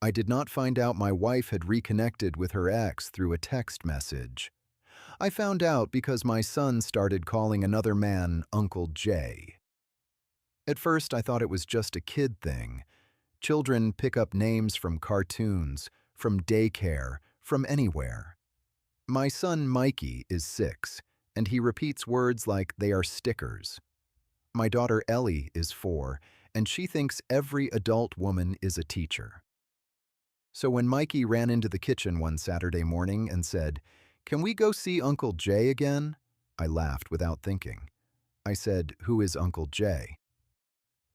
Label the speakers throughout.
Speaker 1: I did not find out my wife had reconnected with her ex through a text message. I found out because my son started calling another man Uncle Jay. At first, I thought it was just a kid thing. Children pick up names from cartoons, from daycare, from anywhere. My son Mikey is 6, and he repeats words like they are stickers. My daughter Ellie is 4, and she thinks every adult woman is a teacher. So when Mikey ran into the kitchen one Saturday morning and said, "Can we go see Uncle Jay again?" I laughed without thinking. I said, "Who is Uncle Jay?"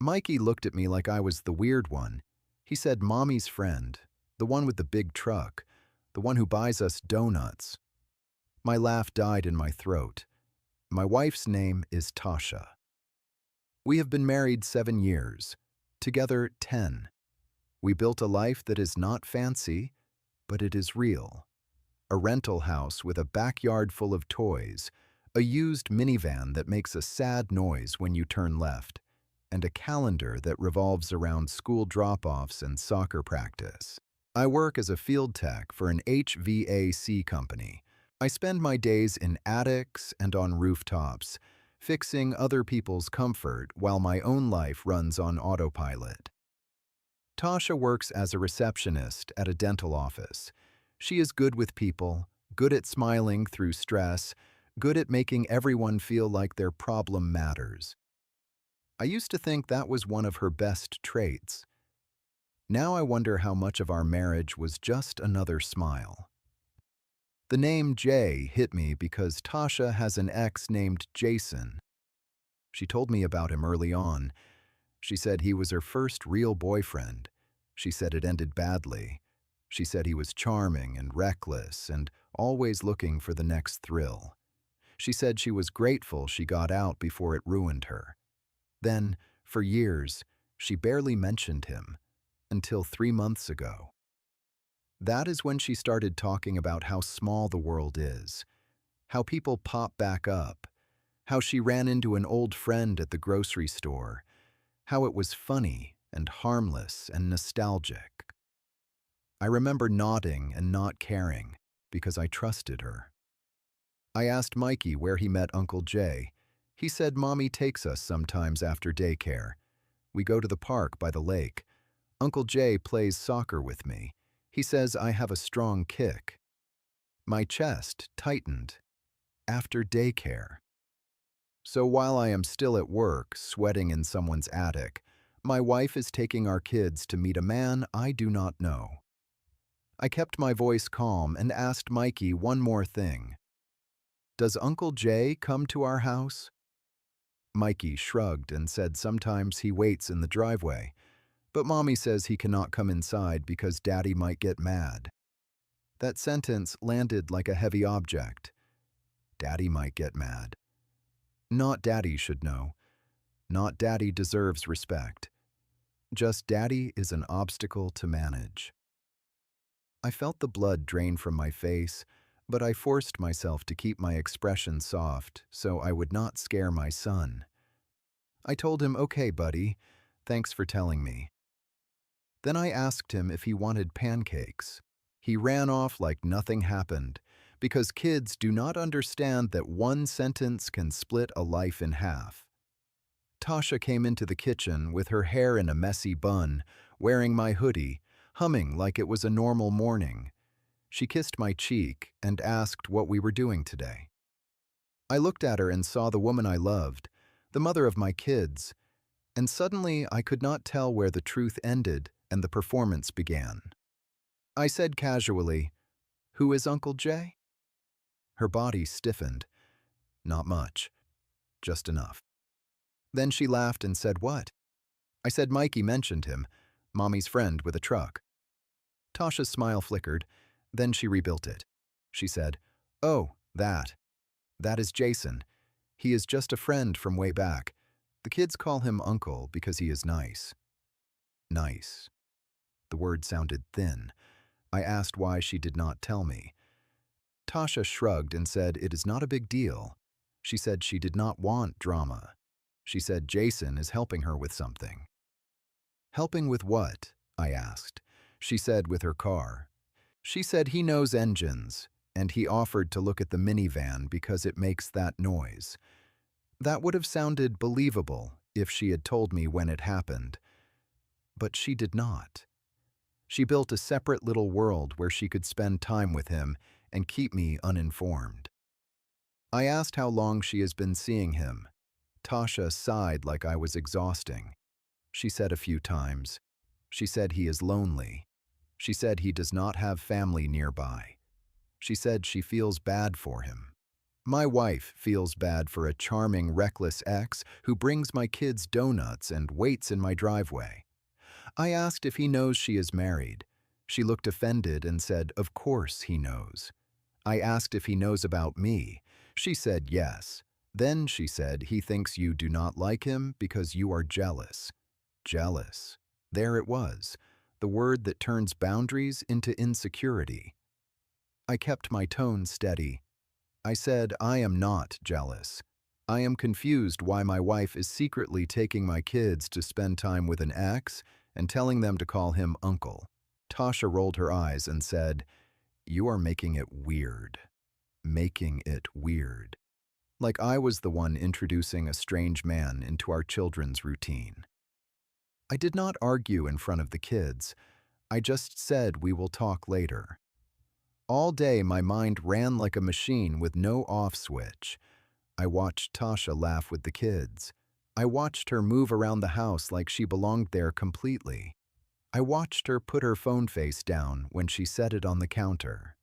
Speaker 1: Mikey looked at me like I was the weird one. He said, "Mommy's friend, the one with the big truck, the one who buys us donuts." My laugh died in my throat. My wife's name is Tasha. We have been married 7 years, together 10. We built a life that is not fancy, but it is real. A rental house with a backyard full of toys, a used minivan that makes a sad noise when you turn left, and a calendar that revolves around school drop-offs and soccer practice. I work as a field tech for an HVAC company. I spend my days in attics and on rooftops, fixing other people's comfort while my own life runs on autopilot. Tasha works as a receptionist at a dental office. She is good with people, good at smiling through stress, good at making everyone feel like their problem matters. I used to think that was one of her best traits. Now I wonder how much of our marriage was just another smile. The name Jay hit me because Tasha has an ex named Jason. She told me about him early on. She said he was her first real boyfriend. She said it ended badly. She said he was charming and reckless and always looking for the next thrill. She said she was grateful she got out before it ruined her. Then, for years, she barely mentioned him, until 3 months ago. That is when she started talking about how small the world is, how people pop back up, how she ran into an old friend at the grocery store, how it was funny and harmless and nostalgic. I remember nodding and not caring, because I trusted her. I asked Mikey where he met Uncle Jay. He said Mommy takes us sometimes after daycare. We go to the park by the lake. Uncle Jay plays soccer with me. He says I have a strong kick. My chest tightened. After daycare. So while I am still at work, sweating in someone's attic, my wife is taking our kids to meet a man I do not know. I kept my voice calm and asked Mikey one more thing. Does Uncle Jay come to our house? Mikey shrugged and said sometimes he waits in the driveway, but Mommy says he cannot come inside because Daddy might get mad. That sentence landed like a heavy object. Daddy might get mad. Not Daddy should know. Not Daddy deserves respect. Just Daddy is an obstacle to manage. I felt the blood drain from my face, but I forced myself to keep my expression soft so I would not scare my son. I told him, "Okay, buddy, thanks for telling me." Then I asked him if he wanted pancakes. He ran off like nothing happened, because kids do not understand that one sentence can split a life in half. Tasha came into the kitchen with her hair in a messy bun, wearing my hoodie, humming like it was a normal morning. She kissed my cheek and asked what we were doing today. I looked at her and saw the woman I loved, the mother of my kids, and suddenly I could not tell where the truth ended and the performance began. I said casually, "Who is Uncle Jay?" Her body stiffened. Not much, just enough. Then she laughed and said, "What?" I said Mikey mentioned him, Mommy's friend with a truck. Tasha's smile flickered, then she rebuilt it. She said, "Oh, that is Jason. He is just a friend from way back. The kids call him Uncle because he is nice." Nice. The word sounded thin. I asked why she did not tell me. Tasha shrugged and said it is not a big deal. She said she did not want drama. She said Jason is helping her with something. Helping with what? I asked. she said with her car. She said he knows engines, and he offered to look at the minivan because it makes that noise. That would have sounded believable if she had told me when it happened. But she did not. She built a separate little world where she could spend time with him and keep me uninformed. I asked how long she has been seeing him. Tasha sighed like I was exhausting. She said a few times. She said he is lonely. She said he does not have family nearby. She said she feels bad for him. My wife feels bad for a charming, reckless ex who brings my kids donuts and waits in my driveway. I asked if he knows she is married. She looked offended and said, "Of course he knows." I asked if he knows about me. She said yes. Then she said he thinks you do not like him because you are jealous. Jealous. There it was, the word that turns boundaries into insecurity. I kept my tone steady. I said, I am not jealous. I am confused why my wife is secretly taking my kids to spend time with an ex and telling them to call him uncle. Tasha rolled her eyes and said, "You are making it weird. Making it weird." Like I was the one introducing a strange man into our children's routine. I did not argue in front of the kids. I just said we will talk later. All day my mind ran like a machine with no off switch. I watched Tasha laugh with the kids. I watched her move around the house like she belonged there completely. I watched her put her phone face down when she set it on the counter.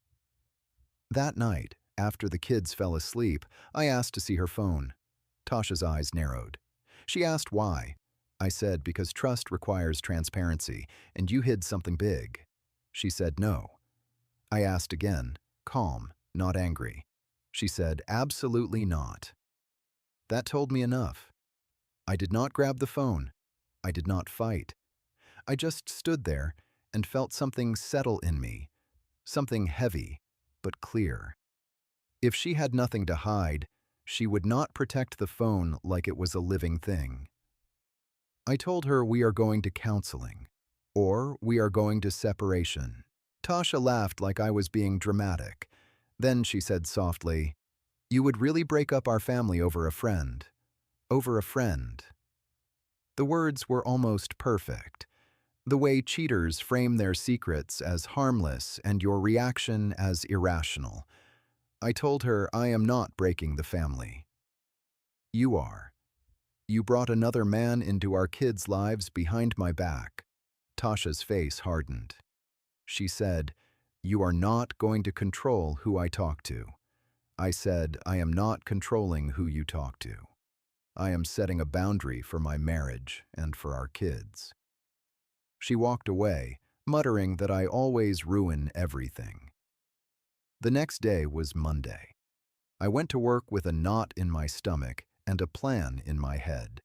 Speaker 1: That night, after the kids fell asleep, I asked to see her phone. Tasha's eyes narrowed. She asked why. I said, because trust requires transparency, and you hid something big. She said no. I asked again, calm, not angry. She said, absolutely not. That told me enough. I did not grab the phone. I did not fight. I just stood there and felt something settle in me, something heavy, but clear. If she had nothing to hide, she would not protect the phone like it was a living thing. I told her we are going to counseling, or we are going to separation. Tasha laughed like I was being dramatic. Then she said softly, "You would really break up our family over a friend. Over a friend." The words were almost perfect. The way cheaters frame their secrets as harmless and your reaction as irrational. I told her I am not breaking the family. You are. You brought another man into our kids' lives behind my back. Tasha's face hardened. She said, "You are not going to control who I talk to." I said, "I am not controlling who you talk to. I am setting a boundary for my marriage and for our kids." She walked away, muttering that I always ruin everything. The next day was Monday. I went to work with a knot in my stomach and a plan in my head.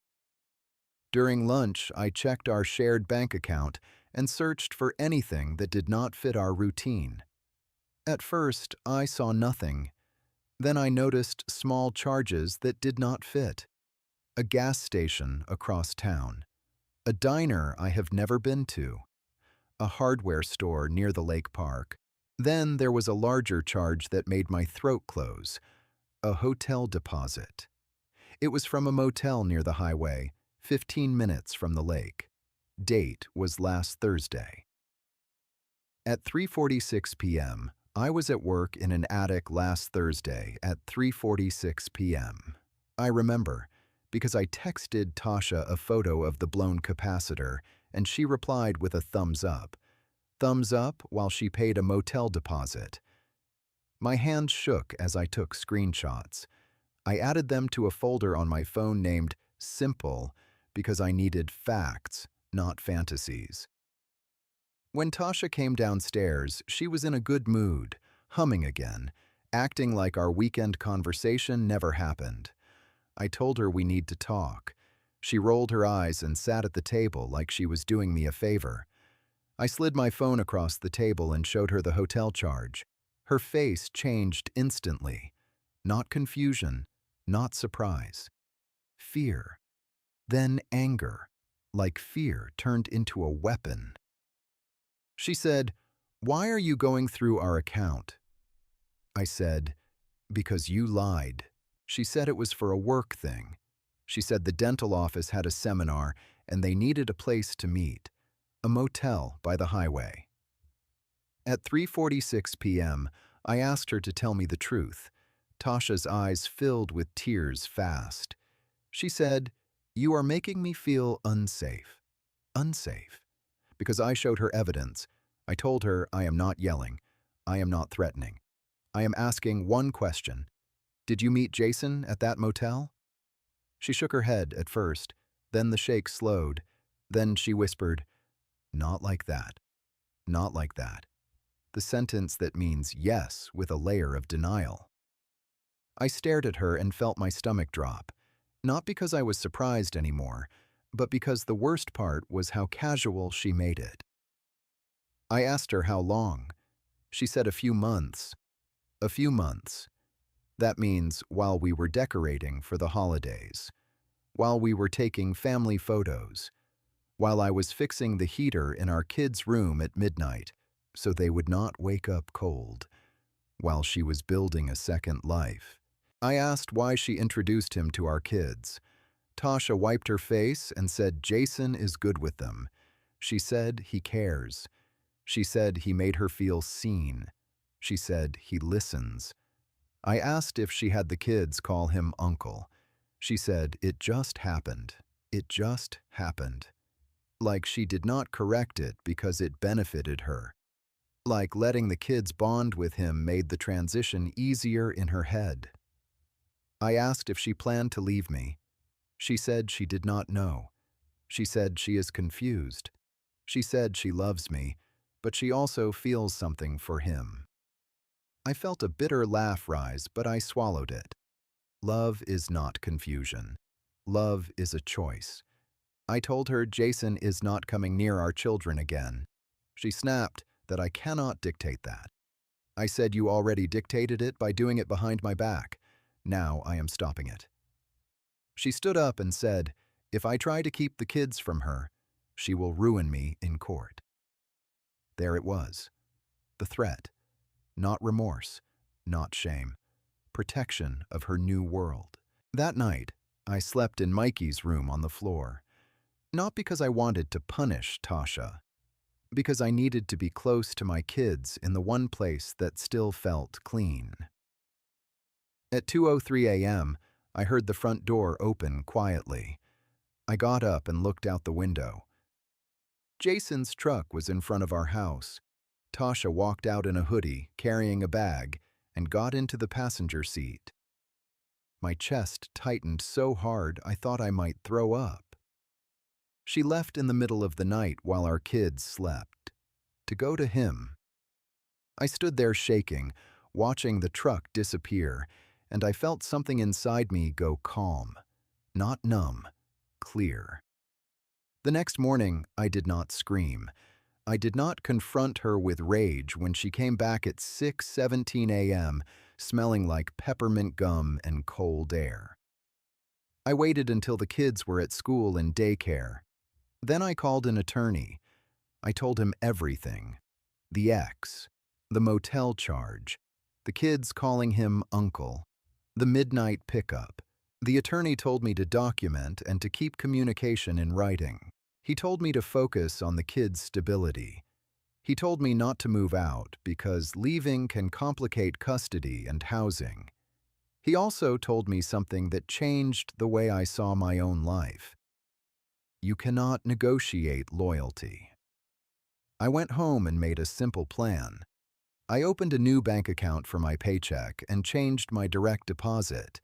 Speaker 1: During lunch, I checked our shared bank account and searched for anything that did not fit our routine. At first, I saw nothing. Then I noticed small charges that did not fit. A gas station across town. A diner I have never been to. A hardware store near the lake park. Then there was a larger charge that made my throat close. A hotel deposit. It was from a motel near the highway, 15 minutes from the lake. Date was last Thursday. At 3:46 p.m., I was at work in an attic last Thursday at 3:46 p.m. I remember, because I texted Tasha a photo of the blown capacitor, and she replied with a thumbs up. Thumbs up while she paid a motel deposit. My hands shook as I took screenshots. I added them to a folder on my phone named Simple because I needed facts, not fantasies. When Tasha came downstairs, she was in a good mood, humming again, acting like our weekend conversation never happened. I told her we need to talk. She rolled her eyes and sat at the table like she was doing me a favor. I slid my phone across the table and showed her the hotel charge. Her face changed instantly. Not confusion, not surprise. Fear. Then anger, like fear turned into a weapon. She said, "Why are you going through our account?" I said, "Because you lied." She said it was for a work thing. She said the dental office had a seminar and they needed a place to meet, a motel by the highway. At 3:46 p.m., I asked her to tell me the truth. Tasha's eyes filled with tears fast. She said, "You are making me feel unsafe." Unsafe. Because I showed her evidence. I told her I am not yelling. I am not threatening. I am asking one question. Did you meet Jason at that motel? She shook her head at first, then the shake slowed. Then she whispered, "Not like that. Not like that." The sentence that means yes with a layer of denial. I stared at her and felt my stomach drop, not because I was surprised anymore, but because the worst part was how casual she made it. I asked her how long. She said a few months. A few months. That means while we were decorating for the holidays, while we were taking family photos, while I was fixing the heater in our kids' room at midnight so they would not wake up cold, while she was building a second life. I asked why she introduced him to our kids. Tasha wiped her face and said Jason is good with them. She said he cares. She said he made her feel seen. She said he listens. I asked if she had the kids call him uncle. She said it just happened. It just happened. Like she did not correct it because it benefited her. Like letting the kids bond with him made the transition easier in her head. I asked if she planned to leave me. She said she did not know. She said she is confused. She said she loves me, but she also feels something for him. I felt a bitter laugh rise, but I swallowed it. Love is not confusion. Love is a choice. I told her Jason is not coming near our children again. She snapped that I cannot dictate that. I said you already dictated it by doing it behind my back. Now I am stopping it. She stood up and said, if I try to keep the kids from her, she will ruin me in court. There it was. The threat. Not remorse, not shame. Protection of her new world. That night, I slept in Mikey's room on the floor. Not because I wanted to punish Tasha. Because I needed to be close to my kids in the one place that still felt clean. At 2:03 a.m., I heard the front door open quietly. I got up and looked out the window. Jason's truck was in front of our house. Tasha walked out in a hoodie, carrying a bag, and got into the passenger seat. My chest tightened so hard I thought I might throw up. She left in the middle of the night while our kids slept, to go to him. I stood there shaking, watching the truck disappear, and I felt something inside me go calm, not numb, clear. The next morning, I did not scream. I did not confront her with rage when she came back at 6:17 a.m., smelling like peppermint gum and cold air. I waited until the kids were at school and daycare. Then I called an attorney. I told him everything. The ex, the motel charge, the kids calling him uncle, the midnight pickup. The attorney told me to document and to keep communication in writing. He told me to focus on the kids' stability. He told me not to move out because leaving can complicate custody and housing. He also told me something that changed the way I saw my own life. You cannot negotiate loyalty. I went home and made a simple plan. I opened a new bank account for my paycheck and changed my direct deposit.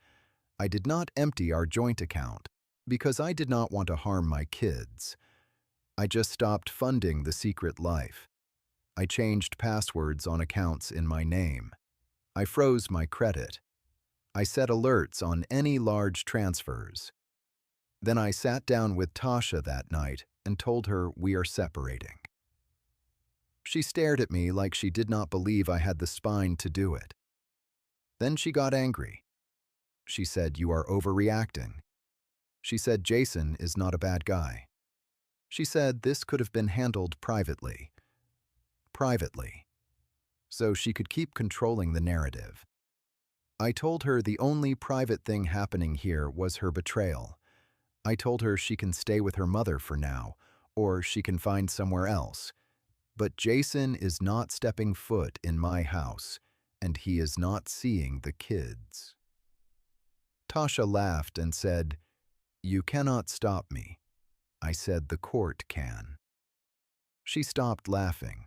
Speaker 1: I did not empty our joint account because I did not want to harm my kids. I just stopped funding the secret life. I changed passwords on accounts in my name. I froze my credit. I set alerts on any large transfers. Then I sat down with Tasha that night and told her we are separating. She stared at me like she did not believe I had the spine to do it. Then she got angry. She said, "You are overreacting." She said, "Jason is not a bad guy." She said this could have been handled privately. privately, so she could keep controlling the narrative. I told her the only private thing happening here was her betrayal. I told her she can stay with her mother for now, or she can find somewhere else. But Jason is not stepping foot in my house, and he is not seeing the kids. Tasha laughed and said, "You cannot stop me." I said, "The court can." She stopped laughing.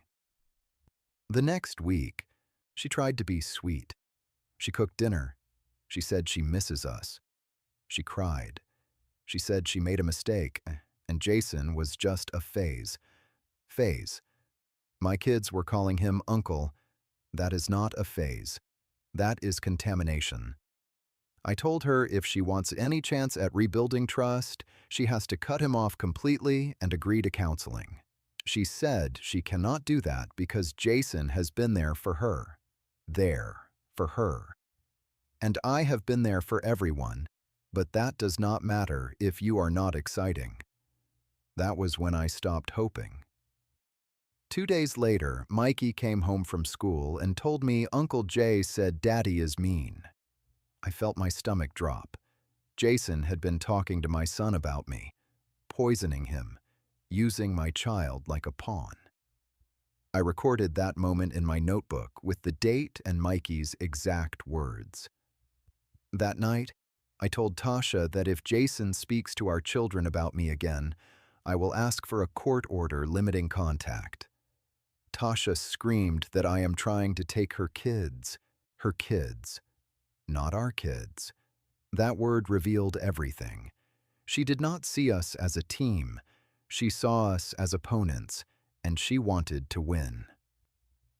Speaker 1: The next week, she tried to be sweet. She cooked dinner. She said she misses us. She cried. She said she made a mistake, and Jason was just a phase. Phase. My kids were calling him uncle. That is not a phase. That is contamination. I told her if she wants any chance at rebuilding trust, she has to cut him off completely and agree to counseling. She said she cannot do that because Jason has been there for her. There, for her. And I have been there for everyone, but that does not matter if you are not exciting. That was when I stopped hoping. 2 days later, Mikey came home from school and told me Uncle Jay said Daddy is mean. I felt my stomach drop. Jason had been talking to my son about me, poisoning him, using my child like a pawn. I recorded that moment in my notebook with the date and Mikey's exact words. That night, I told Tasha that if Jason speaks to our children about me again, I will ask for a court order limiting contact. Tasha screamed that I am trying to take her kids, not our kids. That word revealed everything. She did not see us as a team. She saw us as opponents, and she wanted to win.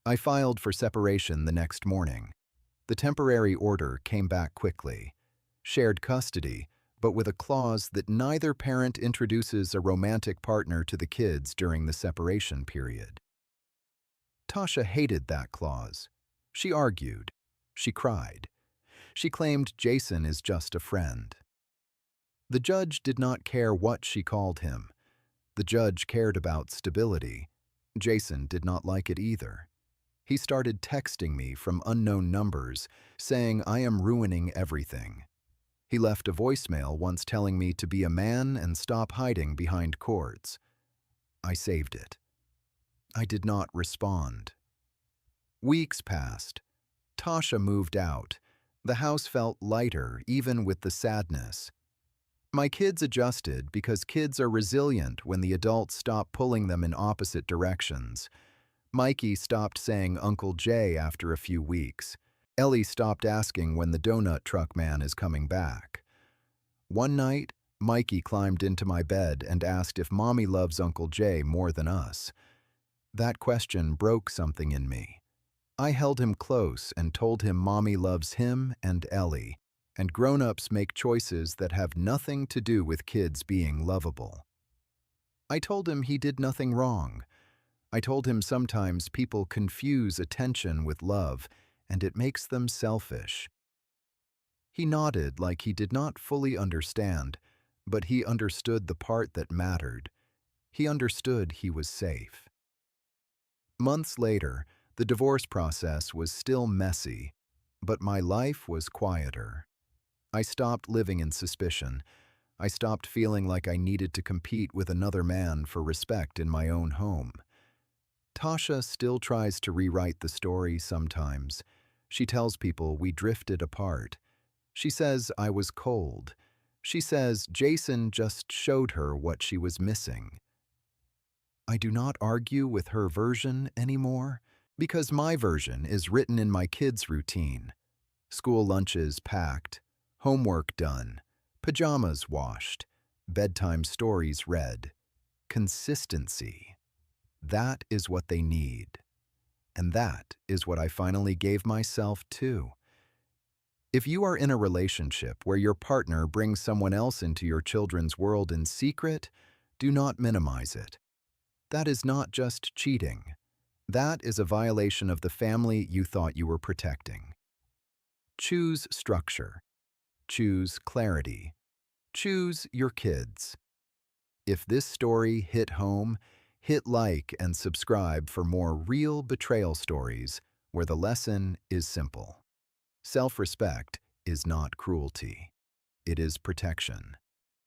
Speaker 1: I filed for separation the next morning. The temporary order came back quickly. Shared custody, but with a clause that neither parent introduces a romantic partner to the kids during the separation period. Tasha hated that clause. She argued. She cried. She claimed Jason is just a friend. The judge did not care what she called him. The judge cared about stability. Jason did not like it either. He started texting me from unknown numbers, saying I am ruining everything. He left a voicemail once telling me to be a man and stop hiding behind courts. I saved it. I did not respond. Weeks passed. Tasha moved out. The house felt lighter, even with the sadness. My kids adjusted because kids are resilient when the adults stop pulling them in opposite directions. Mikey stopped saying Uncle Jay after a few weeks. Ellie stopped asking when the donut truck man is coming back. One night, Mikey climbed into my bed and asked if Mommy loves Uncle Jay more than us. That question broke something in me. I held him close and told him Mommy loves him and Ellie, and grown-ups make choices that have nothing to do with kids being lovable. I told him he did nothing wrong. I told him sometimes people confuse attention with love, and it makes them selfish. He nodded like he did not fully understand, but he understood the part that mattered. He understood he was safe. Months later, the divorce process was still messy, but my life was quieter. I stopped living in suspicion. I stopped feeling like I needed to compete with another man for respect in my own home. Tasha still tries to rewrite the story sometimes. She tells people we drifted apart. She says I was cold. She says Jason just showed her what she was missing. I do not argue with her version anymore, because my version is written in my kids' routine. School lunches packed, homework done, pajamas washed, bedtime stories read. Consistency. That is what they need. And that is what I finally gave myself to. If you are in a relationship where your partner brings someone else into your children's world in secret, do not minimize it. That is not just cheating. That is a violation of the family you thought you were protecting. Choose structure. Choose clarity. Choose your kids. If this story hit home, Hit like and subscribe for more real betrayal stories where the lesson is simple. Self-respect is not cruelty. It is protection.